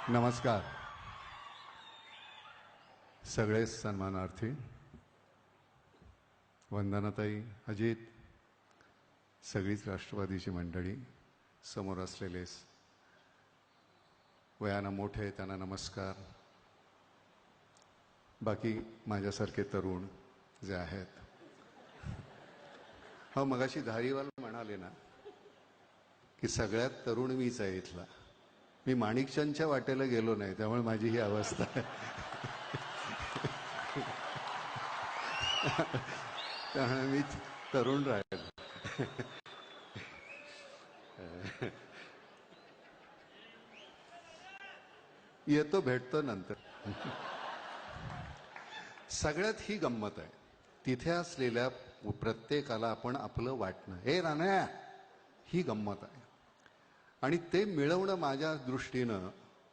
नमस्कार सगळेच सन्मानार्थी, वंदनाताई, अजित, सगळीच राष्ट्रवादीची मंडळी, समोर असलेले वयानं मोठे त्यांना नमस्कार, बाकी माझ्यासारखे तरुण जे आहेत. हो, मगाशी धारीवाल म्हणाले ना की सगळ्यात तरुण मीच आहे इथला. मी माणिकचंदच्या वाटेला गेलो नाही, त्यामुळे माझी ही अवस्था आहे. त्यामुळे मी तरुण राहील. येतो, भेटतो नंतर. सगळ्यात ही गंमत आहे, तिथे असलेल्या प्रत्येकाला आपण आपलं वाटणं, हे राण्या, ही गंमत आहे. आणि ते मिळवणं माझ्या दृष्टीनं,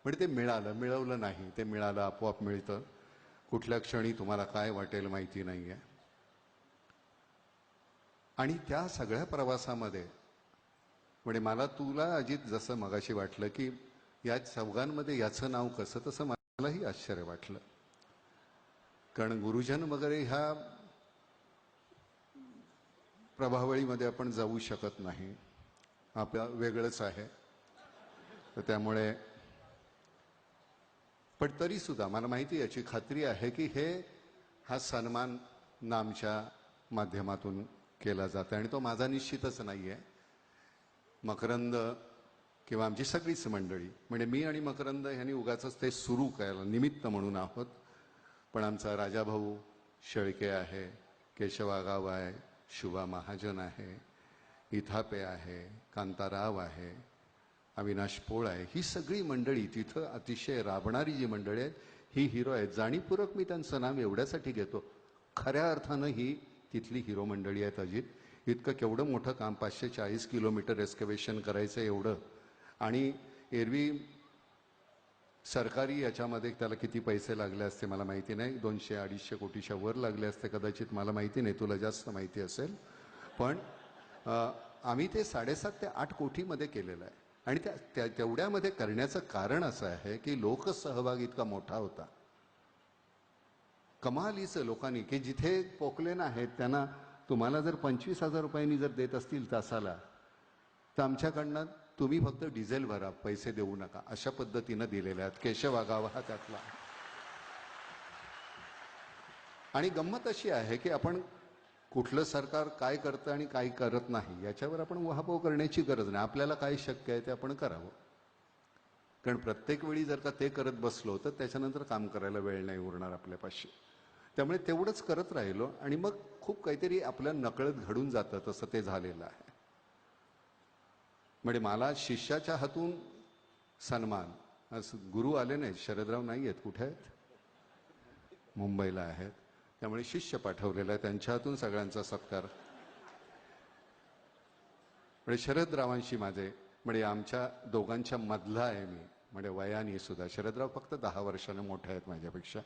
म्हणजे ते मिळवलं नाही, ते मिळालं, आपोआप मिळतं. कुठल्या क्षणी तुम्हाला काय वाटेल माहिती नाही आहे. आणि त्या सगळ्या प्रवासामध्ये म्हणजे मला तुला अजित जसं मगाशी वाटलं की या चौघांमध्ये याचं नाव कसं, तसं मलाही आश्चर्य वाटलं. कारण गुरुजन वगैरे ह्या प्रभावळीमध्ये आपण जाऊ शकत नाही, आपलं वेगळंच आहे. तर त्यामुळे पण तरी सुद्धा मला माहिती, याची खात्री आहे की हा सन्मान नामच्या माध्यमातून केला जातो आणि तो माझा निश्चितच नाही आहे. मकरंद किंवा आमची सगळीच मंडळी, म्हणजे मी आणि मकरंद यांनी उगाच ते सुरू करायला निमित्त म्हणून आहोत. पण आमचा राजाभाऊ शेळके आहे, केशवागाव आहे, शुभा महाजन आहे, इथापे आहे, कांताराव आहे, अविनाश पोळ आहे, ही सगळी मंडळी तिथं अतिशय राबणारी जी मंडळी आहेत, ही हिरो आहेत. जाणीवपूर्वक मी त्यांचं नाव एवढ्यासाठी घेतो, खऱ्या अर्थानं ही तिथली हिरो मंडळी आहेत. अजित, इतकं केवढं मोठं काम, 540 किलोमीटर एक्स्कॅव्हेशन करायचं एवढं, आणि एरवी सरकारी याच्यामध्ये त्याला किती पैसे लागले असते मला माहिती नाही, 200-250 कोटीच्या वर लागले असते कदाचित, मला माहिती नाही, तुला जास्त माहिती असेल. पण आम्ही ते 7.5 ते 8 कोटीमध्ये केलेलं आहे. आणि तेवढ्यामध्ये करण्याचं कारण असं आहे की लोकसहभाग इतका मोठा होता, कमालीचं. लोकांनी की जिथे पोकलेन आहेत त्यांना तुम्हाला जर 25,000 रुपयांनी जर देत असतील तासाला, तर आमच्याकडनं तुम्ही फक्त डिझेल भरा, पैसे देऊ नका, अशा पद्धतीनं दिलेल्या आहेत. केशवागाव हा त्यातला. आणि गंमत अशी आहे की आपण कुठलं सरकार काय करतं आणि काय करत नाही याच्यावर आपण उहापोह करण्याची गरज नाही. आपल्याला काय शक्य आहे ते आपण करावं. कारण प्रत्येक वेळी जर का ते करत बसलो तर त्याच्यानंतर काम करायला वेळ नाही उरणार आपल्यापाशी. त्यामुळे तेवढंच करत राहिलो आणि मग खूप काहीतरी आपल्या नकळत घडून जातं, तसं ते झालेलं आहे. म्हणजे मला शिष्याच्या हातून सन्मान, गुरु आले नाहीत, शरदराव नाही आहेत, कुठे आहेत, मुंबईला आहेत, त्यामुळे शिष्य पाठवलेला आहे, त्यांच्या हातून सगळ्यांचा सत्कार. म्हणजे शरदरावांशी माझे, म्हणजे आमच्या दोघांच्या मधला आहे मी, म्हणजे वयाने सुद्धा शरदराव फक्त 10 वर्षानं मोठे आहेत माझ्यापेक्षा.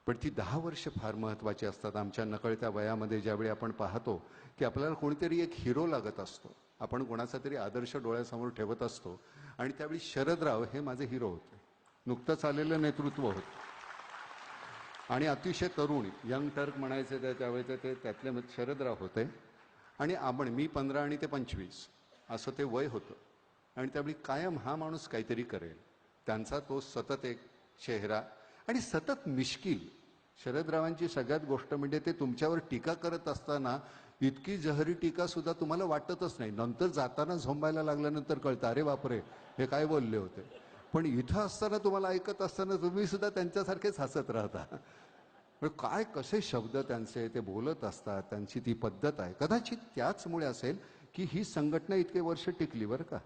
पण ती 10 वर्ष फार महत्त्वाची असतात. आमच्या नकळत्या वयामध्ये ज्यावेळी आपण पाहतो की आपल्याला कोणीतरी एक हिरो लागत असतो, आपण कोणाचा तरी आदर्श डोळ्यासमोर ठेवत असतो, आणि त्यावेळी शरदराव हे माझे हिरो होते. नुकतंच आलेलं नेतृत्व होतं आणि अतिशय तरुण, यंग टर्क म्हणायचे त्यावेळेचे ते, त्यातले शरदराव होते. आणि मी 15 आणि ते 25 असं ते वय होतं. आणि त्यावेळी कायम हा माणूस काहीतरी करेल, त्यांचा तो सतत एक चेहरा आणि सतत मिश्किल. शरदरावांची सगळ्यात गोष्ट म्हणजे ते तुमच्यावर टीका करत असताना इतकी जहरी टीका सुद्धा तुम्हाला वाटतच नाही, नंतर जाताना झोंबायला लागल्यानंतर कळतं, अरे बापरे हे काय बोलले होते. पण इथं असताना तुम्हाला ऐकत असताना तुम्ही सुद्धा त्यांच्यासारखेच हसत राहता. काय कसे शब्द त्यांचे ते बोलत असतात, त्यांची ती पद्धत आहे. कदाचित त्याचमुळे असेल की ही संघटना इतके वर्ष टिकली. बरं का,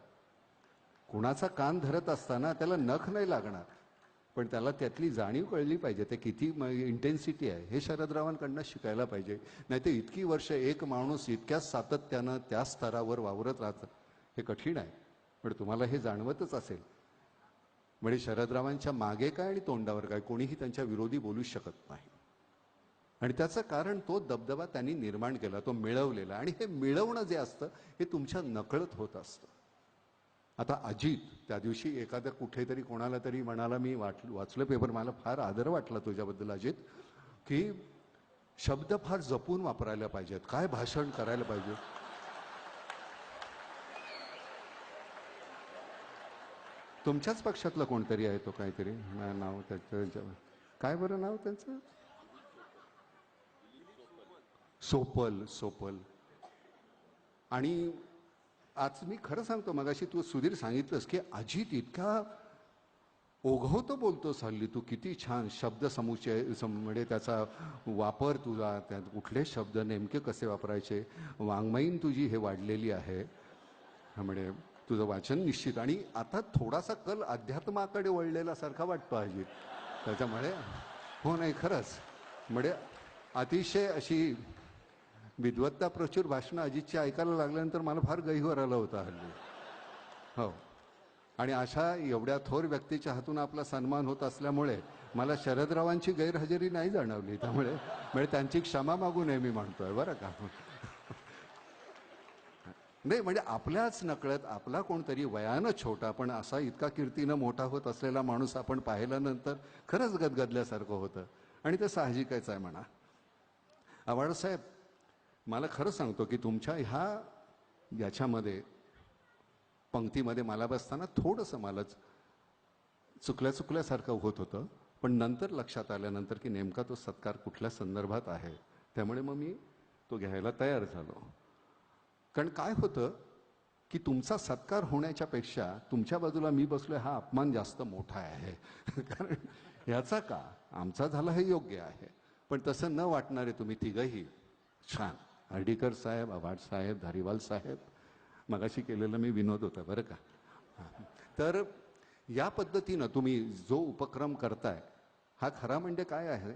कुणाचा कान धरत असताना त्याला नख नाही लागणार, पण त्याला त्यातली जाणीव कळली पाहिजे, ते किती इंटेन्सिटी आहे हे शरदरावांकडनं शिकायला पाहिजे. नाही तर इतकी वर्ष एक माणूस इतक्या सातत्यानं त्या स्तरावर वावरत राहतं, हे कठीण आहे. पण तुम्हाला हे जाणवतच असेल. म्हणजे शरदरावांच्या मागे काय आणि तोंडावर काय, कोणीही त्यांच्या विरोधी बोलू शकत नाही. आणि त्याचं कारण तो दबदबा त्यांनी निर्माण केला, तो मिळवलेला. आणि हे मिळवणं जे असतं हे तुमच्या नकळत होत असतं. आता अजित त्या दिवशी एखाद्या कुठेतरी कोणाला तरी म्हणाला, मी वाचलं पेपर, मला फार आदर वाटला तुझ्याबद्दल अजित, की शब्द फार जपून वापरायला पाहिजेत, काय भाषण करायला पाहिजे. तुमच्याच पक्षातला कोणतरी आहे तो, काहीतरी नाव त्याचं, काय बरं नाव त्यांचं, सोपल. आणि आज मी खरं सांगतो, मगाशी तू सुधीर सांगितलंस की अजित इतका ओघवतो बोलतोस हल्ली तू, किती छान शब्द समुच्चय म्हणजे त्याचा वापर तुला, त्यात कुठले शब्द नेमके कसे वापरायचे, वाङ्मयीन तुझी हे वाढलेली आहे. म्हणजे तुझं वाचन निश्चित, आणि आता थोडासा कल अध्यात्माकडे वळलेला सारखा वाटतो अजित, त्याच्यामुळे हो नाही खरंच, म्हणजे अतिशय अशी विद्वत्ता प्रचूर भाषणं अजितची ऐकायला लागल्यानंतर मला फार गहिवर आलं होतं हल्ली. हो, आणि अशा एवढ्या थोर व्यक्तीच्या हातून आपला सन्मान होत असल्यामुळे मला शरदरावांची गैरहजेरी नाही जाणवली, त्यामुळे म्हणजे त्यांची क्षमा मागू नये मी म्हणतोय बरं का. नाही म्हणजे आपल्याच नकळत आपला कोणतरी वयानं छोटा पण असा इतका कीर्तीनं मोठा होत असलेला माणूस आपण पाहिल्यानंतर खरंच गदगदल्यासारखं होतं, आणि ते साहजिकच आहे म्हणा. आव्हाडसाहेब, मला खरं सांगतो की तुमच्या याच्यामध्ये पंक्तीमध्ये मला बसताना थोडंसं मलाच चुकल्यासारखं होत होतं, पण नंतर लक्षात आल्यानंतर की नेमका तो सत्कार कुठल्या संदर्भात आहे, त्यामुळे मग मी तो घ्यायला तयार झालो. कारण काय होतं की तुमचा सत्कार होण्याच्या पेक्षा तुमच्या बाजूला मी बसलोय हा अपमान जास्त मोठा आहे. कारण ह्याचा का आमचा झाला हे योग्य आहे, पण तसं न वाटणारे तुम्ही तिघही छान, हर्डीकर साहेब, आव्हाड साहेब, धारीवाल साहेब, मगाशी केलेला मी विनोद होता बरं का. तर या पद्धतीनं तुम्ही जो उपक्रम करताय हा खरा म्हणजे काय आहे,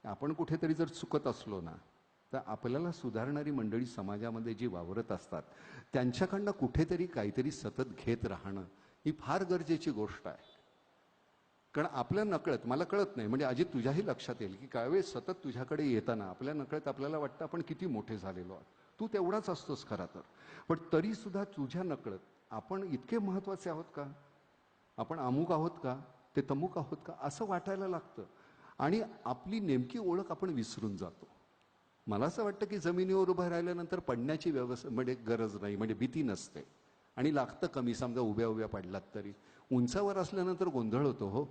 आपण कुठेतरी जर चुकत असलो ना, तर आपल्याला सुधारणारी मंडळी समाजामध्ये जी वावरत असतात त्यांच्याकडनं कुठेतरी काहीतरी सतत घेत राहणं ही फार गरजेची गोष्ट आहे. कारण आपल्या नकळत, मला कळत नाही, म्हणजे अजित तुझ्याही लक्षात येईल की काही वेळेस सतत तुझ्याकडे येताना आपल्या नकळत आपल्याला वाटतं आपण किती मोठे झालेलो आहोत. तू तेवढाच असतोस खरा तर, पण तरी सुद्धा तुझ्या नकळत आपण इतके महत्वाचे आहोत का, आपण अमुक आहोत का, ते तमुक आहोत का, असं वाटायला लागतं, आणि आपली नेमकी ओळख आपण विसरून जातो. मला असं वाटतं की जमिनीवर उभं राहिल्यानंतर पडण्याची व्यवस्था म्हणजे गरज नाही, म्हणजे भीती नसते, आणि लागतं कमी, समजा उभ्या पडलात तरी. उंचावर असल्यानंतर गोंधळ होतो हो.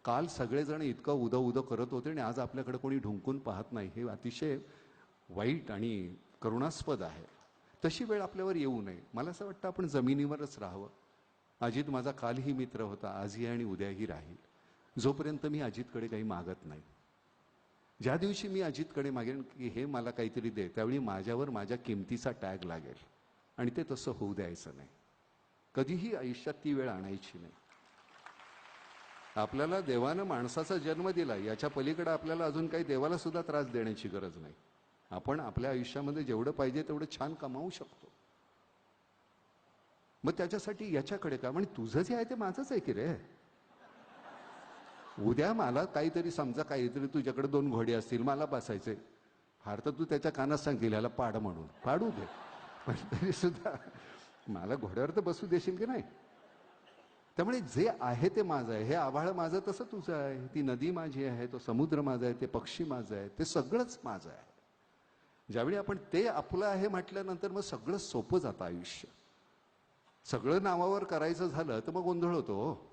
काल सगळेजण इतकं उदं करत होते आणि आज आपल्याकडे कोणी ढुंकून पाहत नाही, हे अतिशय वाईट आणि करुणास्पद आहे. तशी वेळ आपल्यावर येऊ नये. मला असं वाटतं आपण जमिनीवरच राहावं. अजित माझा कालही मित्र होता, आजही आणि उद्याही राहील, जोपर्यंत मी अजितकडे काही मागत नाही. ज्या दिवशी मी अजितकडे मागेन की हे मला काहीतरी दे, त्यावेळी माझ्यावर माझ्या किमतीचा टॅग लागेल, आणि ते तसं होऊ द्यायचं नाही. कधीही आयुष्यात ती वेळ आणायची नाही. आपल्याला देवानं माणसाचा जन्म दिला, याच्या पलीकडे आपल्याला अजून काही देवाला सुद्धा त्रास देण्याची गरज नाही. आपण आपल्या आयुष्यामध्ये जेवढं पाहिजे तेवढं छान कमावू शकतो. मग त्याच्यासाठी याच्याकडे का, म्हणजे तुझं जे आहे ते माझंच आहे की रे. उद्या मला काहीतरी समजा, काहीतरी तुझ्याकडे 2 घोडे असतील, मला बसायचे, फार तर तू त्याच्या कानात सांगतील ह्याला पाड म्हणून, पाडू दे, पण तरी सुद्धा मला घोड्यावर तर बसू देशील की नाही. त्यामुळे जे आहे ते माझं आहे. हे आभाळ माझं तसं तुझं आहे, ती नदी माझी आहे, तो समुद्र माझा आहे, ते पक्षी माझं आहे, ते सगळंच माझं आहे. ज्यावेळी आपण ते आपलं आहे म्हटल्यानंतर मग सगळं सोपं जातं आयुष्य. सगळं नावावर करायचं झालं तर मग गोंधळ होतो.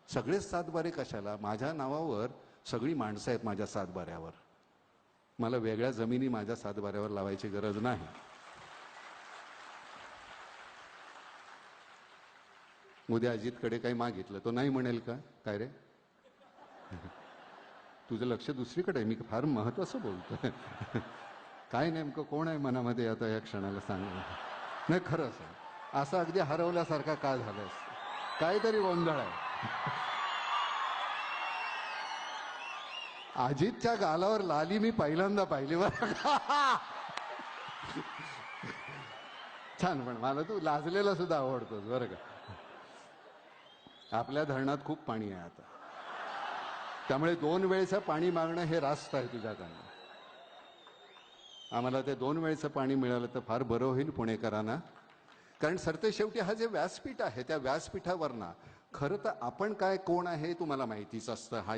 सगळेच सातबारे कशाला, माझ्या नावावर सगळी माणसं आहेत माझ्या सातबाऱ्यावर, मला वेगळ्या जमिनी माझ्या सातबाऱ्यावर लावायची गरज नाही. उद्या अजितकडे काही मागितलं तो नाही म्हणेल का, काय रे तुझं लक्ष दुसरीकडे आहे, मी फार महत्वाचं बोलतोय. काय नेमकं कोण आहे मनामध्ये आता या क्षणाला सांग. नाही खरंच असं अगदी हरवल्यासारखा का झालंस, काहीतरी गोंधळ आहे. अजितच्या गालावर लाली मी पहिल्यांदा पाहिली बरं. छान, पण मला तू लाजलेला सुद्धा आवडतोस बरं का. आपल्या धरणात खूप पाणी आहे आता, त्यामुळे 2 वेळचं पाणी मागणं हे रास्त आहे तुझ्याकडनं. आम्हाला ते 2 वेळचं पाणी मिळालं तर फार बरं होईल पुणेकरांना. कारण सरते शेवटी हा जे व्यासपीठ आहे त्या व्यासपीठावरनं खरं तर आपण काय कोण आहे तुम्हाला माहितीच असतं. हा